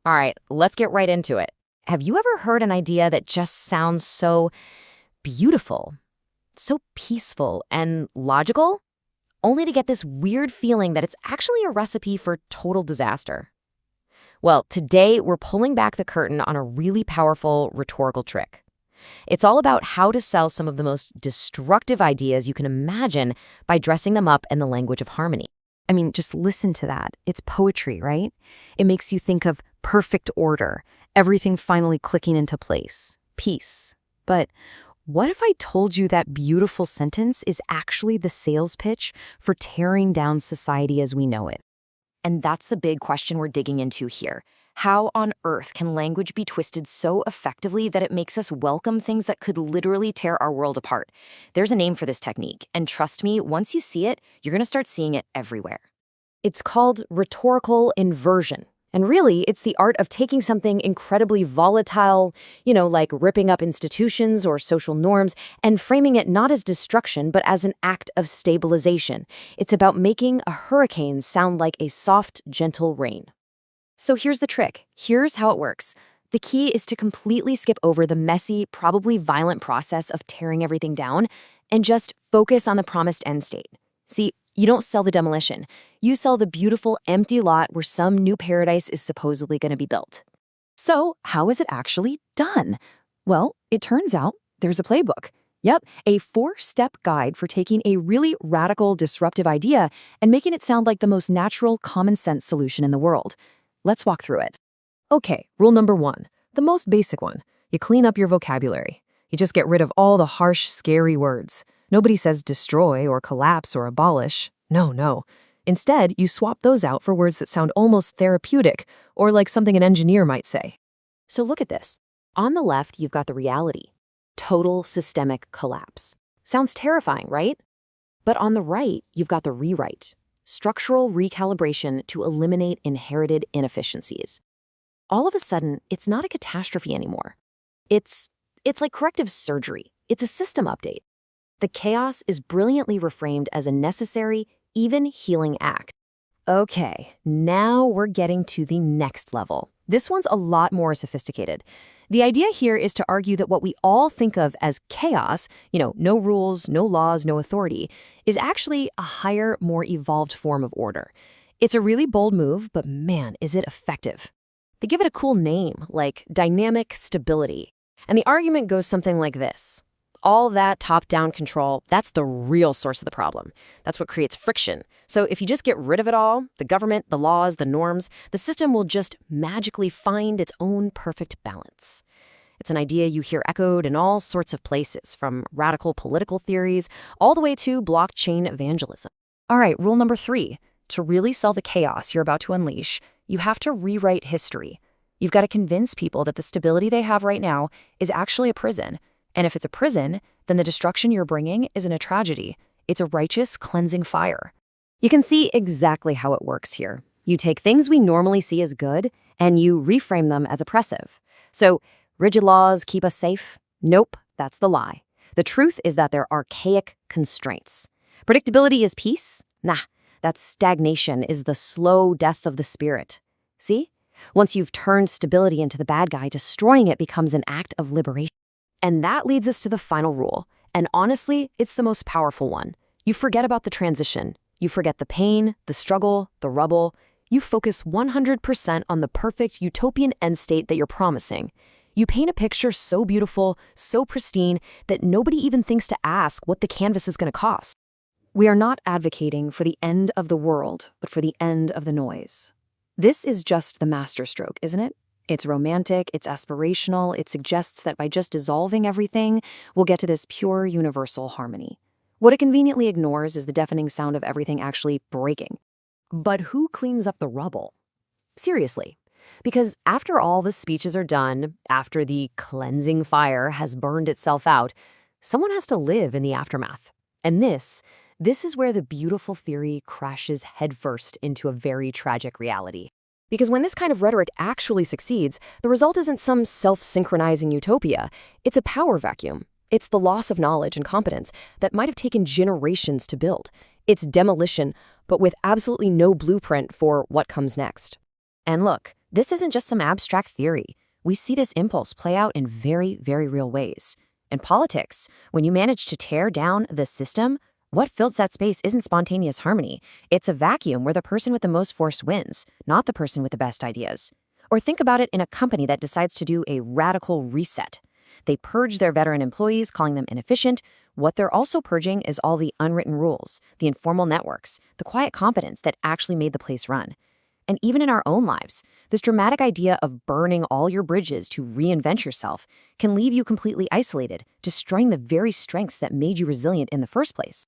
All right, let's get right into it. Have you ever heard an idea that just sounds so beautiful, so peaceful and logical, only to get this weird feeling that it's actually a recipe for total disaster? Well, today we're pulling back the curtain on a really powerful rhetorical trick. It's all about how to sell some of the most destructive ideas you can imagine by dressing them up in the language of harmony. I mean, just listen to that. It's poetry, right? It makes you think of perfect order, everything finally clicking into place, peace. But what if I told you that beautiful sentence is actually the sales pitch for tearing down society as we know it? And that's the big question we're digging into here. How on earth can language be twisted so effectively that it makes us welcome things that could literally tear our world apart? There's a name for this technique, and trust me, once you see it, you're going to start seeing it everywhere. It's called rhetorical inversion. And really, it's the art of taking something incredibly volatile, like ripping up institutions or social norms, and framing it not as destruction, but as an act of stabilization. It's about making a hurricane sound like a soft, gentle rain. So here's the trick. Here's how it works. The key is to completely skip over the messy, probably violent process of tearing everything down and just focus on the promised end state. See, you don't sell the demolition. You sell the beautiful empty lot where some new paradise is supposedly going to be built. So how is it actually done? Well, it turns out there's a playbook. Yep, a 4-step guide for taking a really radical, disruptive idea and making it sound like the most natural, common-sense solution in the world. Let's walk through it. Okay, rule number 1, the most basic one. You clean up your vocabulary. You just get rid of all the harsh, scary words. Nobody says destroy or collapse or abolish. No. Instead, you swap those out for words that sound almost therapeutic or like something an engineer might say. So look at this. On the left, you've got the reality. Total systemic collapse. Sounds terrifying, right? But on the right, you've got the rewrite. Structural recalibration to eliminate inherited inefficiencies. All of a sudden, it's not a catastrophe anymore. It's like corrective surgery. It's a system update. The chaos is brilliantly reframed as a necessary, even healing act. Okay, now we're getting to the next level. This one's a lot more sophisticated. The idea here is to argue that what we all think of as chaos, no rules, no laws, no authority, is actually a higher, more evolved form of order. It's a really bold move, but man, is it effective. They give it a cool name, like dynamic stability. And the argument goes something like this. All that top-down control, that's the real source of the problem. That's what creates friction. So if you just get rid of it all, the government, the laws, the norms, the system will just magically find its own perfect balance. It's an idea you hear echoed in all sorts of places, from radical political theories all the way to blockchain evangelism. All right, rule number 3. To really sell the chaos you're about to unleash, you have to rewrite history. You've got to convince people that the stability they have right now is actually a prison. And if it's a prison, then the destruction you're bringing isn't a tragedy. It's a righteous, cleansing fire. You can see exactly how it works here. You take things we normally see as good, and you reframe them as oppressive. So, rigid laws keep us safe? Nope, that's the lie. The truth is that they're archaic constraints. Predictability is peace? Nah, that stagnation is the slow death of the spirit. See? Once you've turned stability into the bad guy, destroying it becomes an act of liberation. And that leads us to the final rule. And honestly, it's the most powerful one. You forget about the transition. You forget the pain, the struggle, the rubble. You focus 100% on the perfect utopian end state that you're promising. You paint a picture so beautiful, so pristine, that nobody even thinks to ask what the canvas is going to cost. We are not advocating for the end of the world, but for the end of the noise. This is just the masterstroke, isn't it? It's romantic, it's aspirational, it suggests that by just dissolving everything, we'll get to this pure universal harmony. What it conveniently ignores is the deafening sound of everything actually breaking. But who cleans up the rubble? Seriously. Because after all the speeches are done, after the cleansing fire has burned itself out, someone has to live in the aftermath. And this is where the beautiful theory crashes headfirst into a very tragic reality. Because when this kind of rhetoric actually succeeds, the result isn't some self-synchronizing utopia. It's a power vacuum. It's the loss of knowledge and competence that might have taken generations to build. It's demolition, but with absolutely no blueprint for what comes next. And look, this isn't just some abstract theory. We see this impulse play out in very, very real ways. In politics, when you manage to tear down the system, what fills that space isn't spontaneous harmony. It's a vacuum where the person with the most force wins, not the person with the best ideas. Or think about it in a company that decides to do a radical reset. They purge their veteran employees, calling them inefficient. What they're also purging is all the unwritten rules, the informal networks, the quiet competence that actually made the place run. And even in our own lives, this dramatic idea of burning all your bridges to reinvent yourself can leave you completely isolated, destroying the very strengths that made you resilient in the first place.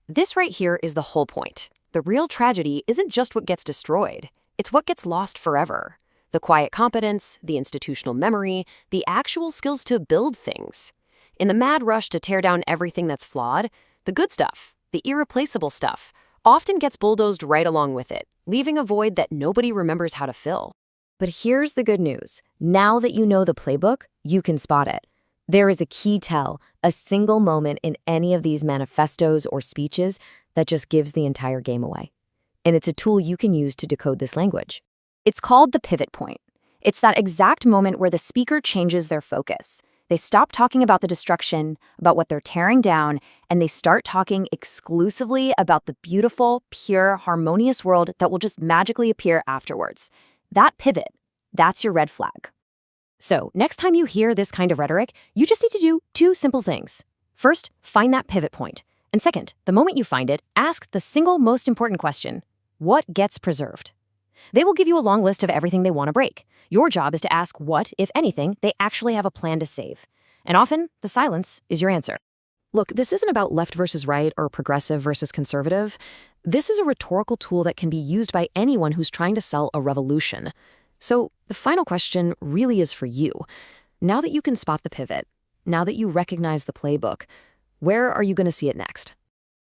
This right here is the whole point. The real tragedy isn't just what gets destroyed, it's what gets lost forever. The quiet competence, the institutional memory, the actual skills to build things. In the mad rush to tear down everything that's flawed, the good stuff, the irreplaceable stuff, often gets bulldozed right along with it, leaving a void that nobody remembers how to fill. But here's the good news. Now that you know the playbook, you can spot it. There is a key tell, a single moment in any of these manifestos or speeches that just gives the entire game away. And it's a tool you can use to decode this language. It's called the pivot point. It's that exact moment where the speaker changes their focus. They stop talking about the destruction, about what they're tearing down, and they start talking exclusively about the beautiful, pure, harmonious world that will just magically appear afterwards. That pivot, that's your red flag. So, next time you hear this kind of rhetoric, you just need to do two simple things. First, find that pivot point. And second, the moment you find it, ask the single most important question: what gets preserved? They will give you a long list of everything they want to break. Your job is to ask what, if anything, they actually have a plan to save. And often, the silence is your answer. Look, this isn't about left versus right or progressive versus conservative. This is a rhetorical tool that can be used by anyone who's trying to sell a revolution. So the final question really is for you. Now that you can spot the pivot, now that you recognize the playbook, where are you going to see it next?